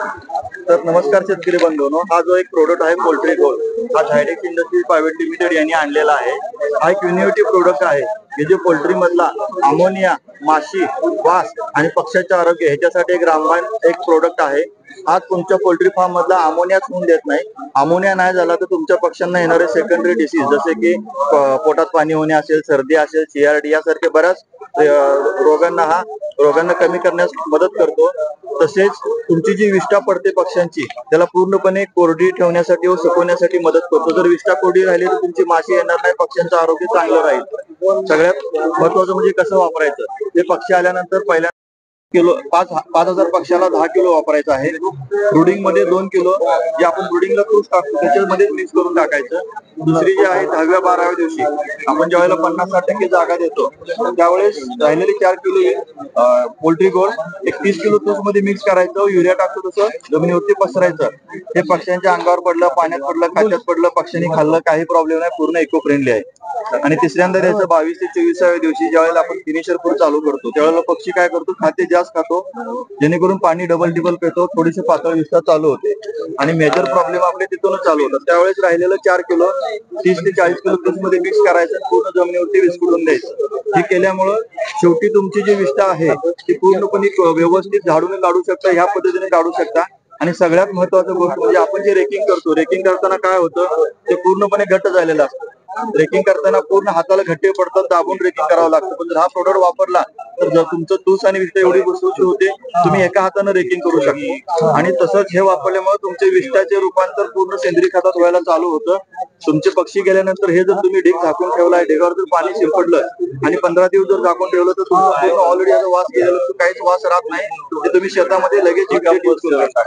तर नमस्कार शेतकरी बंधूंनो, हा जो एक प्रोडक्ट आहे पोल्ट्री गोल्ड, हा झायडेक्स इंडस्ट्रीज प्रायव्हेट लिमिटेड यांनी आणलेला आहे। हा एक इनोव्हेटिव्ह प्रोडक्ट आहे की जे पोल्ट्री मधला अमोनिया, माशी, वास आणि पक्ष्याचे आरोग्य ह्याच्यासाठी एक रामबाण एक प्रोडक्ट आहे। आज तुमच्या पोल्ट्री फार्म मधला अमोनियाच होऊन देत नाही। अमोनिया नाही झाला तर तुमच्या पक्ष्यांना येणारे सेकंडरी डिसीज जसे की पोटात पाणी होणे असेल, सर्दी असेल, CRD यासारखे बऱ्याच रोगांना कमी करण्यास मदत करतो। तसेच तुमची जी विष्ठा पडते पक्ष्यांची त्याला पूर्णपणे कोरडी ठेवण्यासाठी व सुकवण्यासाठी मदत करतो। जर विष्ठा कोरडी राहिली तर तुमची माशी येणार नाही, पक्ष्यांचं आरोग्य चांगलं राहील। सगळ्यात महत्वाचं म्हणजे कसं वापरायचं, ते पक्षी आल्यानंतर पहिल्या किलो 5,000 पक्षाला 10 किलो वापरायचं आहे। ब्रुडिंग मध्ये 2 किलो जे आपण ब्रुडिंगला तूप टाकतो त्याच्यामध्ये मिक्स करून टाकायचं। दुसरी जी आहे 10व्या-12व्या दिवशी आपण ज्यावेळेला 50-60% जागा देतो त्यावेळेस राहिलेली 4 किलो पोल्ट्री गोल्ड एक 30 किलो तूप मध्ये मिक्स करायचं, युरिया टाकतो तसं जमिनीवरती पसरायचं। हे पक्ष्यांच्या अंगावर पडलं, पाण्यात पडलं, खात्यात पडलं, पक्ष्यांनी खाल्लं काही प्रॉब्लेम नाही, पूर्ण इको फ्रेंडली आहे। आणि तिसऱ्यांदा द्यायचं 22 ते 24व्या दिवशी ज्यावेळेला आपण फिनिशर फूड चालू करतो त्यावेळेला पक्षी काय करतो, खाते जास्त खातो जेणेकरून पाणी डबल टिबल पेतो, थोडीशी पातळ विष्ठा चालू होते आणि मेजर प्रॉब्लेम आपले तिथूनच चालू होतात। त्यावेळेस राहिलेलं 4 किलो 30 ते 40 किलो तूप मध्ये मिक्स करायचं, पूर्ण जमिनीवरती विस्कटून द्यायचं। हे केल्यामुळं शेवटी तुमची जी विष्ठा आहे ती पूर्णपणे व्यवस्थित झाडून काढू शकता, ह्या पद्धतीने काढू शकता। आणि सगळ्यात महत्वाची गोष्ट म्हणजे आपण जे रेकिंग करतो, रेकिंग करताना काय होतं ते पूर्णपणे घट्ट झालेलं असतं। रेकिंग करताना पूर्ण हाताला घट्टे पडतात, दाबून रेकिंग करावं लागतं। पण जर हा प्रोडक्ट वापरला तर जर तुमचं तूस आणि विष्ठा एवढी भुसभुशीत होते, तुम्ही एका हाताने रेकिंग करू शकता। आणि तसंच हे वापरल्यामुळे तुमचे विष्ठाचे रूपांतर पूर्ण सेंद्रिय खतात व्हायला चालू होतं। तुमचे पक्षी गेल्यानंतर हे जर तुम्ही ढीग झाकून ठेवलाय, ढिगावर जर पाणी शिंपडलं आणि 15 दिवस जर झाकून ठेवलं तर तुमचं पूर्ण ऑलरेडी याचा वास गेलेला असतो, काहीच वास राहत नाही। ते तुम्ही शेतामध्ये लगेच यूज करू शकता।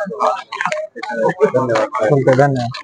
धन्यवाद।